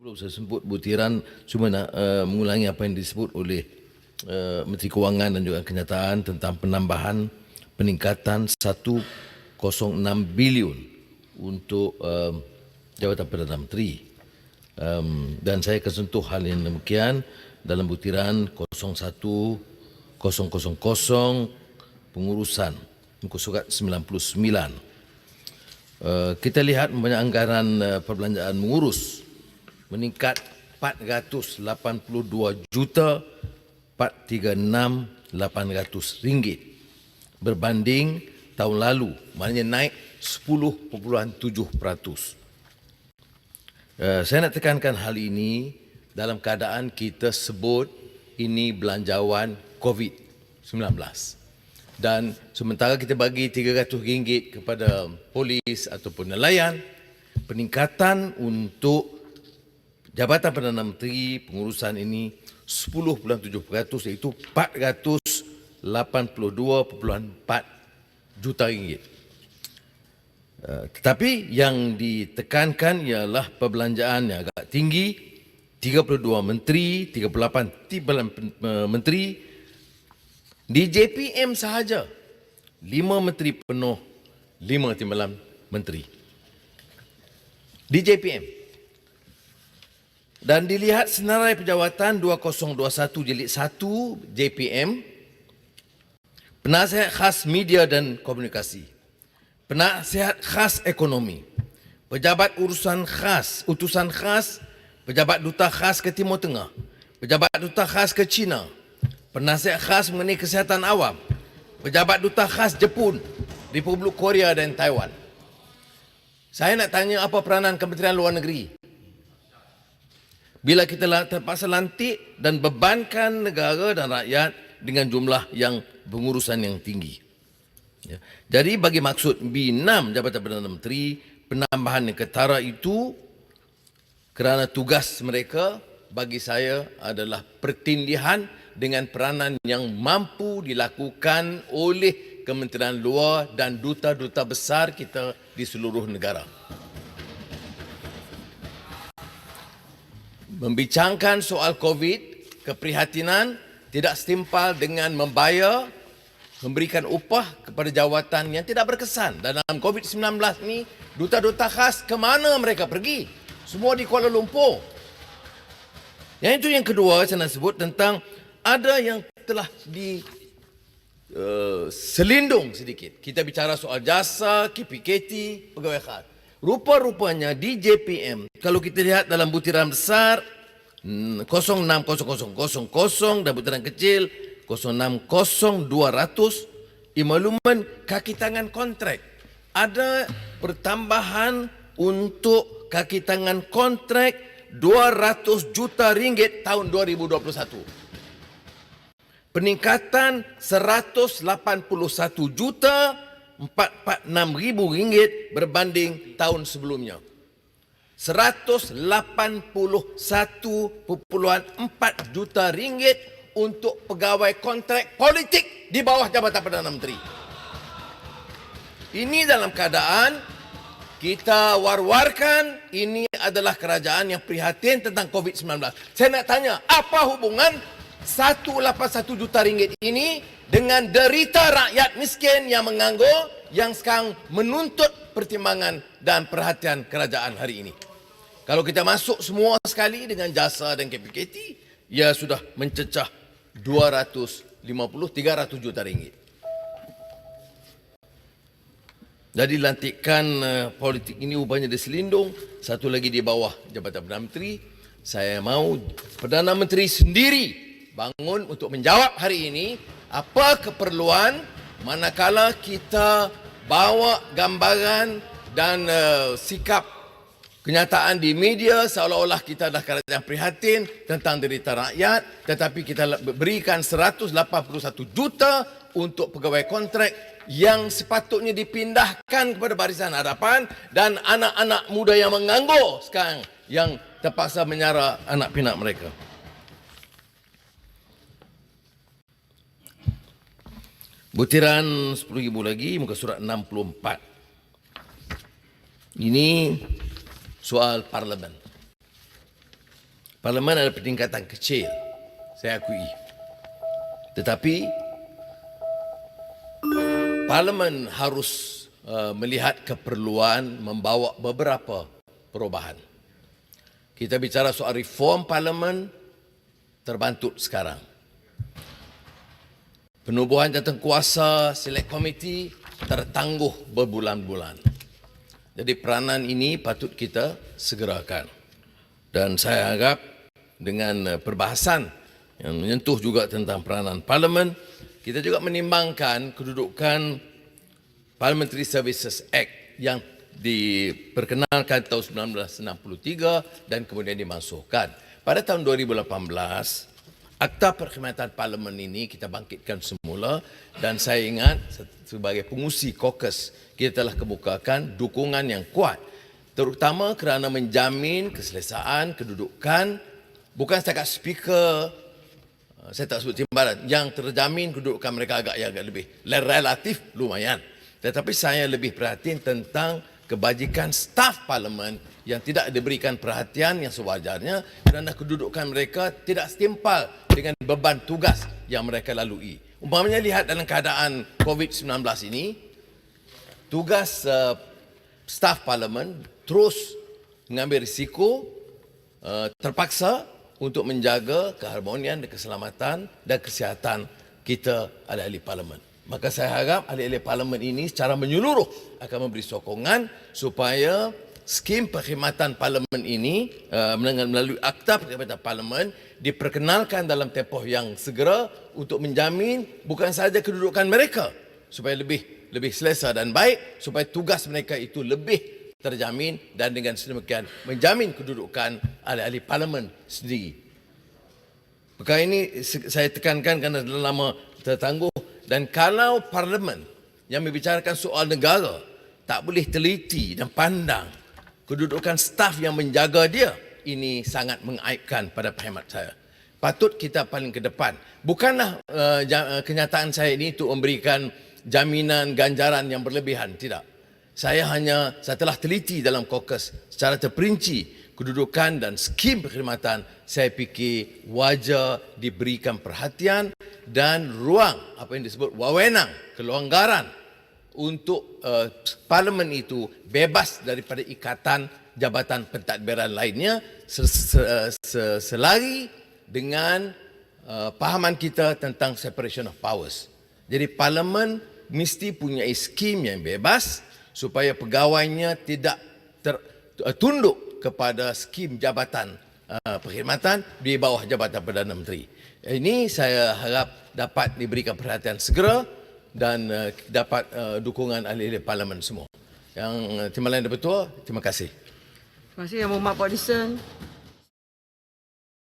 Belum saya sebut butiran, cuma nak mengulangi apa yang disebut oleh Menteri Kewangan dan juga kenyataan tentang penambahan peningkatan 106 bilion untuk Jabatan Perdana Menteri. Dan saya akan sentuh hal yang demikian dalam butiran 01-000 pengurusan muka surat 99. Kita lihat banyak anggaran perbelanjaan mengurus meningkat 482 juta 436,800 ringgit berbanding tahun lalu, maknanya naik 10.7%. Saya nak tekankan hal ini dalam keadaan kita sebut ini belanjawan COVID-19. Dan sementara kita bagi RM300 kepada polis ataupun nelayan, peningkatan untuk Jabatan Perdana Menteri pengurusan ini 10.7% iaitu 482.4 juta ringgit. Tetapi yang ditekankan ialah perbelanjaan yang agak tinggi, 32 menteri, 38 timbalan menteri. Di JPM sahaja, 5 menteri penuh, 5 timbalan menteri. Di JPM. Dan dilihat senarai pejawatan 2021 jilid 1 JPM, penasihat khas media dan komunikasi, penasihat khas ekonomi, pejabat utusan khas, pejabat duta khas ke Timur Tengah, pejabat duta khas ke China, penasihat khas mengenai kesihatan awam, pejabat duta khas Jepun, Republik Korea dan Taiwan. Saya nak tanya apa peranan Kementerian Luar Negeri bila kita terpaksa lantik dan bebankan negara dan rakyat dengan jumlah yang pengurusan yang tinggi. Ya. Jadi bagi maksud B6 Jabatan Perdana Menteri, penambahan yang ketara itu kerana tugas mereka bagi saya adalah pertindihan dengan peranan yang mampu dilakukan oleh Kementerian Luar dan duta-duta besar kita di seluruh negara. Membincangkan soal COVID, keprihatinan tidak setimpal dengan memberikan upah kepada jawatan yang tidak berkesan. Dan dalam COVID-19 ni, duta-duta khas ke mana mereka pergi? Semua di Kuala Lumpur. Yang itu yang kedua saya nak sebut tentang ada yang telah selindung sedikit. Kita bicara soal jasa, KPKT, pegawai khas. Rupa-rupanya di JPM, kalau kita lihat dalam butiran besar 060000 dan butiran kecil 060200, emolumen kaki tangan kontrak. Ada pertambahan untuk kaki tangan kontrak 200 juta ringgit tahun 2021. Peningkatan 181 juta 446,000 ringgit berbanding tahun sebelumnya. 181.4 juta ringgit untuk pegawai kontrak politik di bawah Jabatan Perdana Menteri. Ini dalam keadaan kita war-warkan ini adalah kerajaan yang prihatin tentang COVID-19. Saya nak tanya, apa hubungan 181 juta ringgit ini dengan derita rakyat miskin yang menganggur yang sekarang menuntut pertimbangan dan perhatian kerajaan hari ini? Kalau kita masuk semua sekali dengan jasa dan KPKT, ia sudah mencecah 250-300 juta ringgit. Jadi lantikan politik ini rupanya diselindung, satu lagi di bawah Jabatan Perdana Menteri. Saya mahu Perdana Menteri sendiri bangun untuk menjawab hari ini apa keperluan manakala kita bawa gambaran dan sikap kenyataan di media seolah-olah kita adalah kerajaan prihatin tentang derita rakyat, tetapi kita berikan 181 juta untuk pegawai kontrak yang sepatutnya dipindahkan kepada Barisan Harapan dan anak-anak muda yang menganggur sekarang yang terpaksa menyara anak pinak mereka. Butiran 10,000 lagi, muka surat 64. Ini soal parlimen. Parlimen ada peningkatan kecil, saya akui. Tetapi Parlimen harus melihat keperluan membawa beberapa perubahan. Kita bicara soal reform Parlimen, terbantut sekarang. Penubuhan jawatankuasa Select Committee tertangguh berbulan-bulan. Jadi peranan ini patut kita segerakan. Dan saya harap dengan perbahasan yang menyentuh juga tentang peranan Parlimen, kita juga menimbangkan kedudukan Parliamentary Services Act yang diperkenalkan tahun 1963 dan kemudian dimasukkan. Pada tahun 2018, Akta Perkhidmatan Parlimen ini kita bangkitkan semula dan saya ingat sebagai pengusi caucus kita telah kemukakan dukungan yang kuat terutama kerana menjamin keselesaan kedudukan bukan setakat speaker, saya tak sebut timbalan, yang terjamin kedudukan mereka agak lebih relatif lumayan. Tetapi saya lebih perhatian tentang kebajikan staf Parlimen yang tidak diberikan perhatian yang sewajarnya kerana kedudukan mereka tidak setimpal dengan beban tugas yang mereka lalui. Umpamanya lihat dalam keadaan COVID-19 ini, tugas staf Parlimen terus mengambil risiko terpaksa untuk menjaga keharmonian dan keselamatan dan kesihatan kita ahli-ahli Parlimen. Maka saya harap ahli-ahli Parlimen ini secara menyeluruh akan memberi sokongan supaya skim perkhidmatan Parlimen ini melalui Akta Perkhidmatan Parlimen diperkenalkan dalam tempoh yang segera untuk menjamin bukan sahaja kedudukan mereka supaya lebih selesa dan baik, supaya tugas mereka itu lebih terjamin dan dengan sedemikian menjamin kedudukan ahli-ahli Parlimen sendiri. Perkara ini saya tekankan kerana dah lama tertangguh. Dan kalau Parlimen yang membicarakan soal negara tak boleh teliti dan pandang kedudukan staf yang menjaga dia, ini sangat mengaibkan pada hemat saya. Patut kita paling ke depan. Bukanlah kenyataan saya ini untuk memberikan jaminan ganjaran yang berlebihan, tidak. Saya telah teliti dalam caucus secara terperinci kedudukan dan skim perkhidmatan, saya fikir wajar diberikan perhatian dan ruang apa yang disebut wewenang, kelonggaran untuk Parlimen itu bebas daripada ikatan jabatan pentadbiran lainnya selari dengan pahaman kita tentang separation of powers. Jadi Parlimen mesti punya skim yang bebas supaya pegawainya tidak tunduk kepada skim jabatan perkhidmatan di bawah Jabatan Perdana Menteri. Ini saya harap dapat diberikan perhatian segera dan dapat dukungan ahli-ahli Parlimen semua. Yang Timbalan Yang Bertuah, terima kasih. Terima kasih Yang Berhormat Pak Dison.